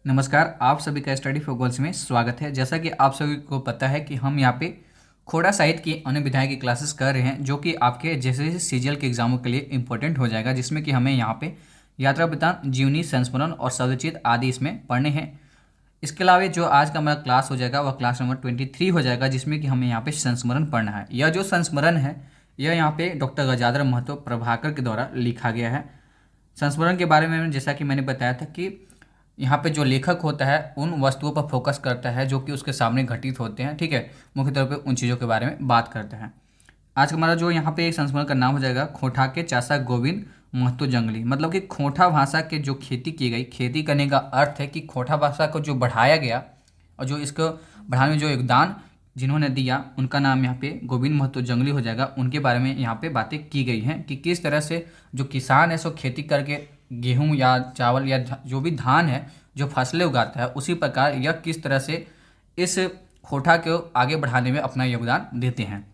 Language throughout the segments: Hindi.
नमस्कार, आप सभी का स्टडी फॉर गोल्स में स्वागत है। जैसा कि आप सभी को पता है कि हम यहाँ पे खोड़ा साहित्य की अन्य विधाएं की क्लासेस कर रहे हैं, जो कि आपके जैसे जैसे सीजीएल के एग्जामों के लिए इंपॉर्टेंट हो जाएगा, जिसमें कि हमें यहाँ पे यात्रा वृत्तांत, जीवनी, संस्मरण और शब्दचित्र आदि इसमें पढ़ने हैं। इसके अलावा जो आज का हमारा क्लास हो जाएगा वह क्लास नंबर 23 हो जाएगा, जिसमें कि हमें यहाँ पे संस्मरण पढ़ना है। यह जो संस्मरण है यह यहाँ पे डॉक्टर गजाधर महतो प्रभाकर के द्वारा लिखा गया है। संस्मरण के बारे में जैसा कि मैंने बताया था कि यहाँ पे जो लेखक होता है उन वस्तुओं पर फोकस करता है जो कि उसके सामने घटित होते हैं। ठीक है, मुख्य तौर पे उन चीज़ों के बारे में बात करते हैं। आज हमारा जो यहाँ पे संस्मरण का नाम हो जाएगा खोंठा के चासा गोविंद महतो जंगली। मतलब कि खोंठा भाषा के जो खेती की गई, खेती करने का अर्थ है कि खोंठा भाषा को जो बढ़ाया गया और जो इसको बढ़ाने में जो योगदान जिन्होंने दिया उनका नाम यहाँ पे गोविंद महतो जंगली हो जाएगा। उनके बारे में यहाँ पे बातें की गई हैं कि किस तरह से जो किसान है सो खेती करके गेहूं या चावल या जो भी धान है जो फसलें उगाता है, उसी प्रकार यह किस तरह से इस खोटा को आगे बढ़ाने में अपना योगदान देते हैं।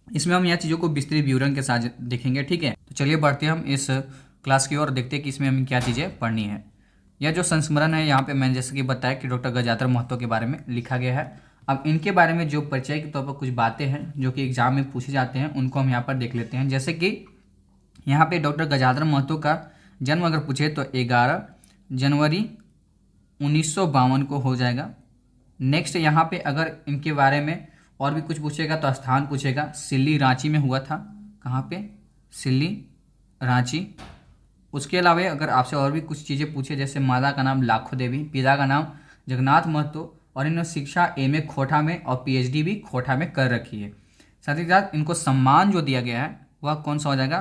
इसमें हम यह चीज़ों को विस्तृत विवरण के साथ देखेंगे। ठीक है, तो चलिए बढ़ते हैं हम इस क्लास की ओर, देखते हैं कि इसमें हमें क्या चीज़ें पढ़नी है। यह जो संस्मरण है यहाँ पे मैंने जैसे कि बताया कि डॉक्टर गजाधर महतो के बारे में लिखा गया है। अब इनके बारे में जो परिचय के तौर पर कुछ बातें हैं जो कि एग्जाम में पूछे जाते हैं उनको हम यहाँ पर देख लेते हैं। जैसे कि यहाँ पे डॉक्टर गजाधर महतो का जन्म अगर पूछे तो 11 जनवरी 1952 को हो जाएगा। नेक्स्ट यहाँ पे अगर इनके बारे में और भी कुछ पूछेगा तो स्थान पूछेगा, सिल्ली रांची में हुआ था। कहाँ पे? सिल्ली रांची। उसके अलावा अगर आपसे और भी कुछ चीज़ें पूछे, जैसे माता का नाम लाखो देवी, पिता का नाम जगन्नाथ महतो, और इन्होंने शिक्षा एमए खोटा में और पीएचडी भी खोटा में कर रखी है। साथ ही साथ इनको सम्मान जो दिया गया है वह कौन सा हो जाएगा?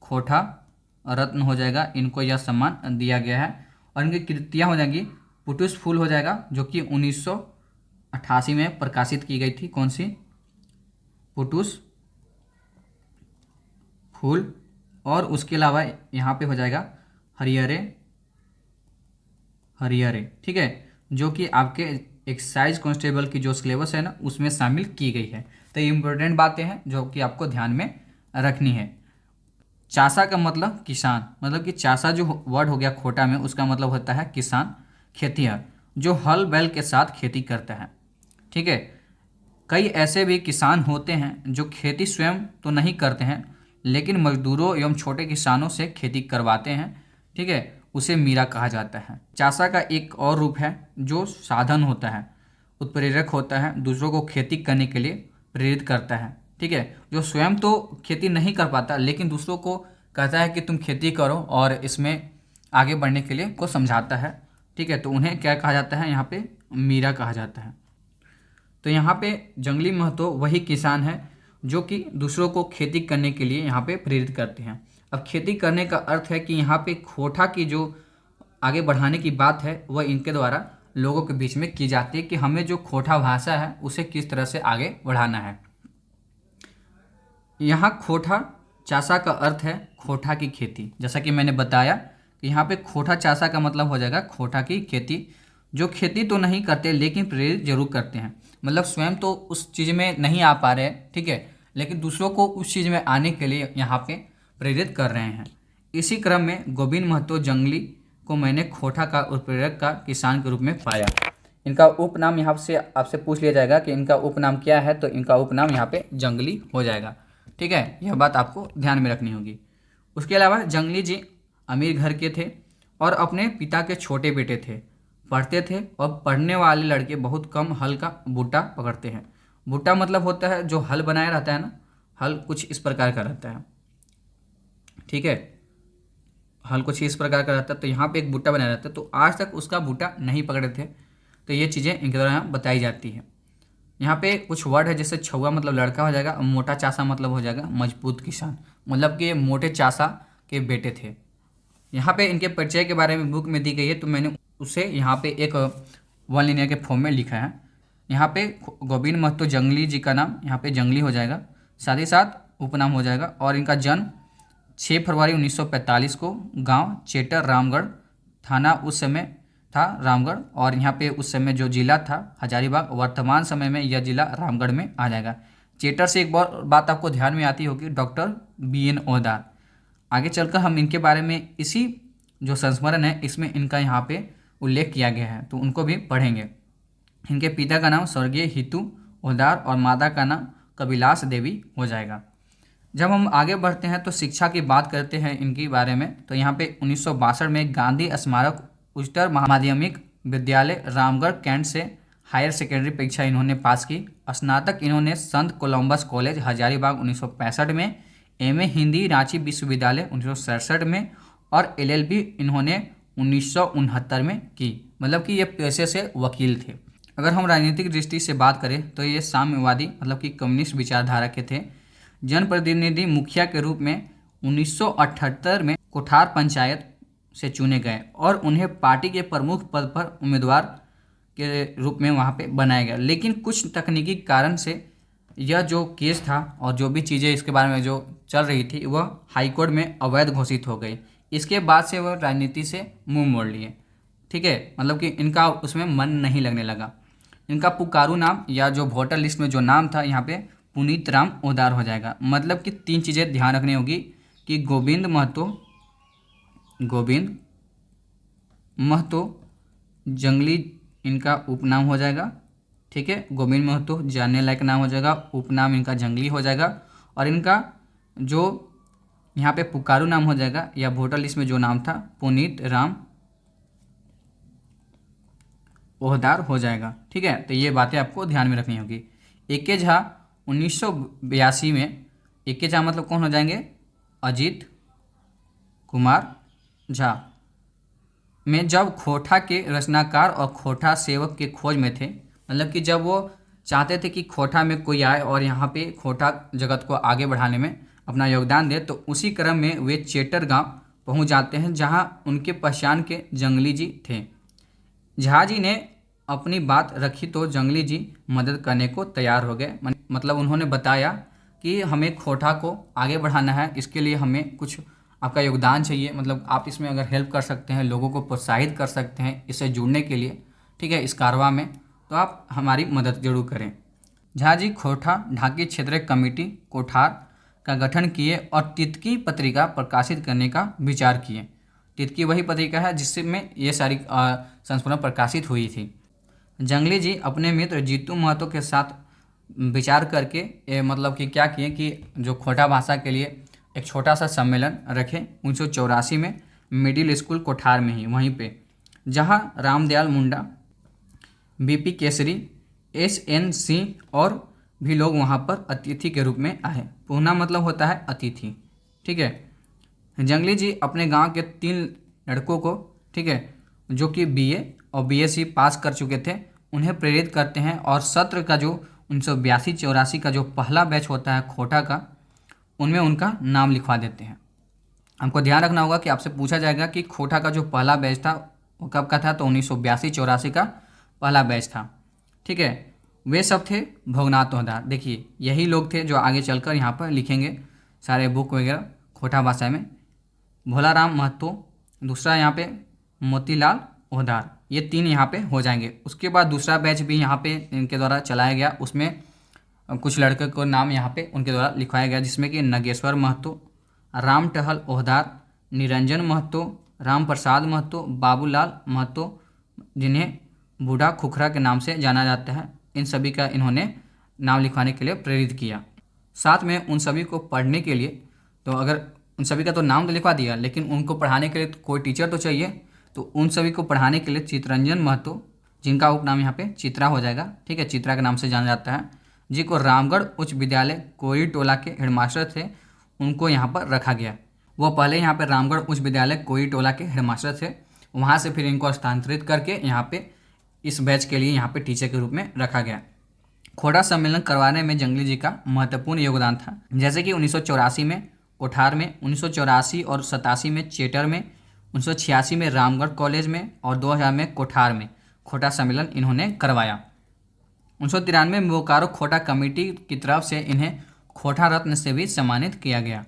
खोटा रत्न हो जाएगा। इनको यह सम्मान दिया गया है। और इनकी कृतियाँ हो जाएंगी पुटुस फूल हो जाएगा, जो कि 1988 में प्रकाशित की गई थी। कौन सी? पुटुस फूल। और उसके अलावा यहाँ पे हो जाएगा हरिहरे हरिहरे। ठीक है, जो कि आपके एक्साइज कांस्टेबल की जो सिलेबस है ना उसमें शामिल की गई है। तो ये इंपॉर्टेंट बातें हैं जो कि आपको ध्यान में रखनी है। चासा का मतलब किसान, मतलब कि चासा जो वर्ड हो गया खोटा में उसका मतलब होता है किसान, खेतिहर, जो हल बैल के साथ खेती करता है। ठीक है, कई ऐसे भी किसान होते हैं जो खेती स्वयं तो नहीं करते हैं लेकिन मजदूरों एवं छोटे किसानों से खेती करवाते हैं। ठीक है, उसे मीरा कहा जाता है। चासा का एक और रूप है जो साधन होता है, उत्प्रेरक होता है, दूसरों को खेती करने के लिए प्रेरित करता है। ठीक है, जो स्वयं तो खेती नहीं कर पाता लेकिन दूसरों को कहता है कि तुम खेती करो और इसमें आगे बढ़ने के लिए को समझाता है। ठीक है, तो उन्हें क्या कहा जाता है? यहाँ पे मीरा कहा जाता है। तो यहाँ पे जंगली महतो वही किसान है जो कि दूसरों को खेती करने के लिए यहाँ पे प्रेरित करते हैं। अब खेती करने का अर्थ है कि यहाँ पे खोटा की जो आगे बढ़ाने की बात है वह इनके द्वारा लोगों के बीच में की जाती है कि हमें जो खोटा भाषा है उसे किस तरह से आगे बढ़ाना है। यहाँ खोटा चासा का अर्थ है खोटा की खेती। जैसा कि मैंने बताया कि यहाँ पे खोटा चासा का मतलब हो जाएगा खोटा की खेती, जो खेती तो नहीं करते लेकिन प्रेरित जरूर करते हैं। मतलब स्वयं तो उस चीज़ में नहीं आ पा रहे हैं, ठीक है, लेकिन दूसरों को उस चीज़ में आने के लिए यहाँ पे प्रेरित कर रहे हैं। इसी क्रम में गोविंद महतो जंगली को मैंने खोटा का उत्प्रेरक का किसान के रूप में पाया। इनका उपनाम यहाँ से आपसे पूछ लिया जाएगा कि इनका उपनाम क्या है, तो इनका उपनाम यहाँ पे जंगली हो जाएगा। ठीक है, यह बात आपको ध्यान में रखनी होगी। उसके अलावा जंगली जी अमीर घर के थे और अपने पिता के छोटे बेटे थे। पढ़ते थे और पढ़ने वाले लड़के बहुत कम हल का बूटा पकड़ते हैं। बूटा मतलब होता है जो हल बनाया रहता है ना, हल कुछ इस प्रकार का रहता है। ठीक है, हल कुछ इस प्रकार का रहता है, तो यहाँ पे एक बूटा बनाया रहता है, तो आज तक उसका बूटा नहीं पकड़े थे। तो ये चीज़ें इनके द्वारा बताई जाती है। यहाँ पे कुछ वर्ड है, जैसे छुआ मतलब लड़का हो जाएगा, और मोटा चासा मतलब हो जाएगा मजबूत किसान, मतलब कि मोटे चासा के बेटे थे। यहाँ पे इनके परिचय के बारे में बुक में दी गई है, तो मैंने उसे यहाँ पे एक वन लिनियर के फॉर्म में लिखा है। यहाँ पे गोविंद महतो जंगली जी का नाम यहाँ पे जंगली हो जाएगा, साथ ही साथ उपनाम हो जाएगा। और इनका जन्म 6 फरवरी 1945 को गांव चेटर रामगढ़, थाना उस समय था रामगढ़, और यहाँ पे उस समय जो जिला था हजारीबाग, वर्तमान समय में यह जिला रामगढ़ में आ जाएगा। चेटर से एक बात आपको ध्यान में आती होगी, डॉक्टर BN ओहदार। आगे चलकर हम इनके बारे में इसी जो संस्मरण है इसमें इनका यहाँ पे उल्लेख किया गया है, तो उनको भी पढ़ेंगे। इनके पिता का नाम स्वर्गीय हितू ओहदार और माता का नाम कविलास देवी हो जाएगा। जब हम आगे बढ़ते हैं तो शिक्षा की बात करते हैं इनके बारे में, तो यहाँ पे 1962 में गांधी स्मारक उच्चतर माध्यमिक विद्यालय रामगढ़ कैंट से हायर सेकेंडरी परीक्षा इन्होंने पास की। स्नातक इन्होंने संत कोलंबस कॉलेज हजारीबाग 1965 में, एमए हिंदी रांची विश्वविद्यालय 1967 में और एलएलबी इन्होंने 1969 में की। मतलब कि ये पेशे से वकील थे। अगर हम राजनीतिक दृष्टि से बात करें तो ये साम्यवादी मतलब कि कम्युनिस्ट विचारधारा के थे। जनप्रतिनिधि मुखिया के रूप में 1978 में कोठार पंचायत से चुने गए और उन्हें पार्टी के प्रमुख पद पर उम्मीदवार के रूप में वहाँ पे बनाया गया। लेकिन कुछ तकनीकी कारण से यह जो केस था और जो भी चीज़ें इसके बारे में जो चल रही थी वह हाईकोर्ट में अवैध घोषित हो गई। इसके बाद से वह राजनीति से मुंह मोड़ लिए। ठीक है, मतलब कि इनका उसमें मन नहीं लगने लगा। इनका पुकारू नाम या जो वोटर लिस्ट में जो नाम था यहाँ पे पुनीत राम ओहदार हो जाएगा। मतलब कि 3 चीज़ें ध्यान रखनी होगी कि गोविंद महतो जंगली इनका उपनाम हो जाएगा। ठीक है, गोविंद महतो जानने लायक नाम हो जाएगा, उपनाम इनका जंगली हो जाएगा और इनका जो यहाँ पे पुकारू नाम हो जाएगा या वोटर लिस्ट में जो नाम था पुनीत राम ओहदार हो जाएगा। ठीक है, तो ये बातें आपको ध्यान में रखनी होगी। ए.के. झा 1982 में, ए.के. झा मतलब कौन हो जाएंगे? अजीत कुमार झा में जब खोटा के रचनाकार और खोटा सेवक के खोज में थे, मतलब कि जब वो चाहते थे कि खोटा में कोई आए और यहाँ पे खोटा जगत को आगे बढ़ाने में अपना योगदान दे, तो उसी क्रम में वे चेटर गांव पहुँच जाते हैं जहाँ उनके पहचान के जंगली जी थे। झा जी ने अपनी बात रखी तो जंगली जी मदद करने को तैयार हो गए। मतलब उन्होंने बताया कि हमें खोटा को आगे बढ़ाना है, इसके लिए हमें कुछ आपका योगदान चाहिए, मतलब आप इसमें अगर हेल्प कर सकते हैं, लोगों को प्रोत्साहित कर सकते हैं इससे जुड़ने के लिए, ठीक है, इस कारवा में, तो आप हमारी मदद जरूर करें। झा जी खोटा ढाकी क्षेत्रीय कमेटी कोठार का गठन किए और तितकी पत्रिका प्रकाशित करने का विचार किए। तितकी वही पत्रिका है जिसमें ये सारी संस्करण प्रकाशित हुई थी। जंगली जी अपने मित्र जीतू महतो के साथ विचार करके मतलब कि क्या किए कि जो खोटा भाषा के लिए एक छोटा सा सम्मेलन रखे 1984 में मिडिल स्कूल कोठार में ही, वहीं पे जहां रामदयाल मुंडा, बीपी केसरी, एसएन सिंह और भी लोग वहां पर अतिथि के रूप में आए। पूना मतलब होता है अतिथि। ठीक है, जंगली जी अपने गांव के 3 लड़कों को, ठीक है, जो कि बीए और बीएससी पास कर चुके थे, उन्हें प्रेरित करते हैं और सत्र का जो 1982-84 का जो पहला बैच होता है खोटा का, उनमें उनका नाम लिखवा देते हैं। हमको ध्यान रखना होगा कि आपसे पूछा जाएगा कि खोटा का जो पहला बैच था वो कब का था, तो 1982-84 का पहला बैच था। ठीक है, वे सब थे भोगनाथ ओहदार। देखिए यही लोग थे जो आगे चलकर यहाँ पर लिखेंगे सारे बुक वगैरह खोटा भाषा में। भोलाराम महतो, दूसरा यहाँ पे मोतीलाल ओहदार, ये 3 यहाँ पे हो जाएंगे। उसके बाद दूसरा बैच भी यहाँ पे इनके द्वारा चलाया गया, उसमें कुछ लड़के को नाम यहाँ पे उनके द्वारा लिखवाया गया, जिसमें कि नगेश्वर महतो, राम टहल ओहदार, निरंजन महतो, राम प्रसाद महतो, बाबूलाल महतो, जिन्हें बूढ़ा खुखरा के नाम से जाना जाता है, इन सभी का इन्होंने नाम लिखवाने के लिए प्रेरित किया। साथ में उन सभी को पढ़ने के लिए, तो अगर उन सभी का तो नाम तो लिखवा दिया, लेकिन उनको पढ़ाने के लिए तो कोई टीचर तो चाहिए, तो उन सभी को पढ़ाने के लिए चितरंजन महतो, जिनका उपनाम यहाँ पे चित्रा हो जाएगा, ठीक है, चित्रा के नाम से जाना जाता है, जी को रामगढ़ उच्च विद्यालय कोई टोला के हेडमास्टर थे, उनको यहाँ पर रखा गया। वो पहले यहाँ पर रामगढ़ उच्च विद्यालय कोई टोला के हेडमास्टर थे, वहाँ से फिर इनको स्थानांतरित करके यहाँ पे इस बैच के लिए यहाँ पे टीचर के रूप में रखा गया। खोटा सम्मेलन करवाने में जंगली जी का महत्वपूर्ण योगदान था। जैसे कि 1984 में कोठार में, 1984 और 87 में चेटर में, 1986 में रामगढ़ कॉलेज में और 2000 में कोठार में खोटा सम्मेलन इन्होंने करवाया। 1993 में बोकारो खोटा कमेटी की तरफ से इन्हें खोटा रत्न से भी सम्मानित किया गया।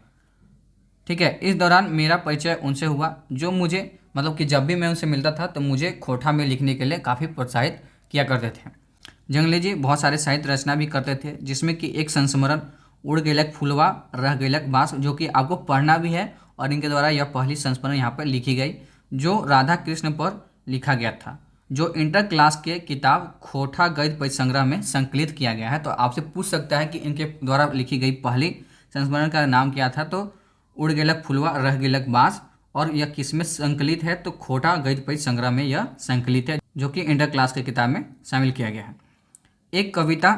ठीक है, इस दौरान मेरा परिचय उनसे हुआ, जो मुझे मतलब कि जब भी मैं उनसे मिलता था तो मुझे खोटा में लिखने के लिए काफ़ी प्रोत्साहित किया करते थे। जंगली जी बहुत सारे साहित्य रचना भी करते थे, जिसमें कि एक संस्मरण उड़ गेलक फुलवा रह गेलक बाँस, जो कि आपको पढ़ना भी है और इनके द्वारा यह पहली संस्मरण यहाँ पर लिखी गई, जो राधा कृष्ण पर लिखा गया था, जो इंटर क्लास के किताब खोटा गद्य पद्य संग्रह में संकलित किया गया है। तो आपसे पूछ सकता है कि इनके द्वारा लिखी गई पहली संस्मरण का नाम क्या था, तो उड़ गेलक फुलवा रह गेलक बाँस, और यह किस में संकलित है, तो खोटा गद्य पद्य संग्रह में यह संकलित है, जो कि इंटर क्लास के किताब में शामिल किया गया है। एक कविता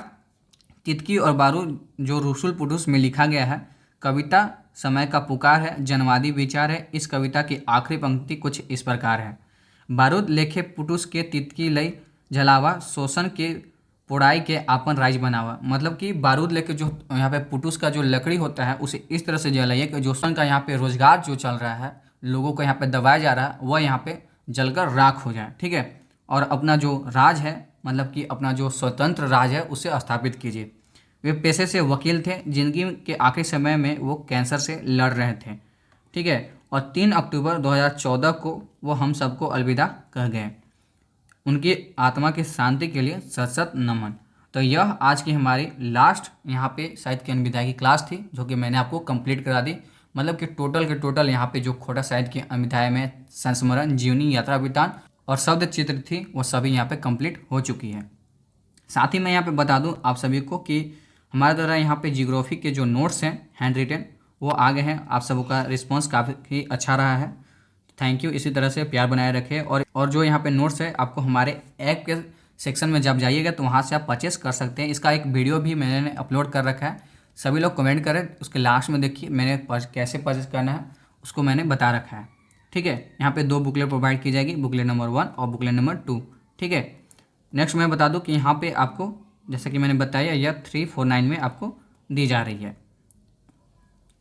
तितकी और बारूद जो रुसुल पुटुस में लिखा गया है। कविता समय का पुकार है, जनवादी विचार है। इस कविता की आखिरी पंक्ति कुछ इस प्रकार है। बारूद लेखे पुटुस के तितकी लई जलावा, शोषण के पोड़ाई के आपन राज बनावा। मतलब कि बारूद लेके जो यहाँ पे पुटुस का जो लकड़ी होता है उसे इस तरह से जलाइए कि जो शोषण का यहाँ पे रोजगार जो चल रहा है, लोगों को यहाँ पे दबाया जा रहा है, वह यहाँ पे जलकर राख हो जाए। ठीक है, और अपना जो राज है, मतलब कि अपना जो स्वतंत्र राज है उसे स्थापित कीजिए। वे पेशे से वकील थे। जिंदगी के आखिरी समय में वो कैंसर से लड़ रहे थे। ठीक है, और 3 अक्टूबर 2014 को वो हम सबको अलविदा कह गए। उनकी आत्मा की शांति के लिए सत सत नमन। तो यह आज की हमारी लास्ट यहाँ पे साहित्य की अनुविधा की क्लास थी, जो कि मैंने आपको कंप्लीट करा दी। मतलब कि टोटल के टोटल यहाँ पे जो खोटा साहित्य की अनुविधाएँ में संस्मरण, जीवनी, यात्रा वृत्तांत और शब्द चित्र थी, वो सभी यहाँ पे कंप्लीट हो चुकी है। साथ ही मैं यहाँ पे बता दूँ आप सभी को कि हमारे द्वारा यहाँ पे जियोग्राफी के जो नोट्स हैं हैंड रिटन, वो आ गए हैं। आप सबों का रिस्पॉन्स काफ़ी अच्छा रहा है, थैंक यू। इसी तरह से प्यार बनाए रखें। और जो यहाँ पे नोट्स है, आपको हमारे ऐप के सेक्शन में जब जाइएगा तो वहाँ से आप परचेस कर सकते हैं। इसका एक वीडियो भी मैंने अपलोड कर रखा है, सभी लोग कमेंट करें, उसके लास्ट में देखिए मैंने कैसे परचेस करना है उसको मैंने बता रखा है। ठीक है, यहाँ पे 2 बुकलेट प्रोवाइड की जाएगी, बुकलेट नंबर 1 और बुकलेट नंबर 2। ठीक है, नेक्स्ट मैं बता दूँ कि यहाँ पे आपको जैसे कि मैंने बताया यह 349 में आपको दी जा रही है।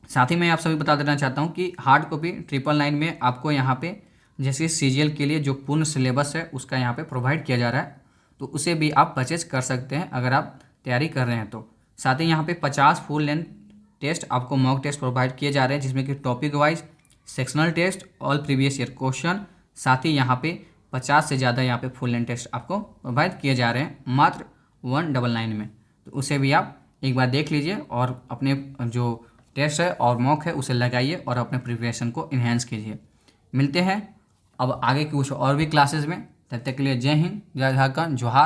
साथ ही मैं आप सभी बता देना चाहता हूँ कि हार्ड कॉपी 999 में आपको यहाँ पे जैसे सीजीएल के लिए जो पूर्ण सिलेबस है उसका यहाँ पे प्रोवाइड किया जा रहा है, तो उसे भी आप परचेज कर सकते हैं अगर आप तैयारी कर रहे हैं तो। साथ ही यहाँ पे 50 फुल लेंथ टेस्ट आपको मॉक टेस्ट प्रोवाइड किए जा रहे हैं, जिसमें कि topic wise, sectional test, all previous year question. साथ ही यहाँ पे 50 से ज़्यादा यहाँ पे फुल लेंथ टेस्ट आपको प्रोवाइड किए जा रहे हैं मात्र 199 में। तो उसे भी आप एक बार देख लीजिए और अपने जो टेस्ट है और मॉक है उसे लगाइए और अपने प्रिपरेशन को इन्हेंस कीजिए। मिलते हैं अब आगे कुछ और भी क्लासेस में, तब तक के लिए जय हिंद, जय झारखंड, जोहार।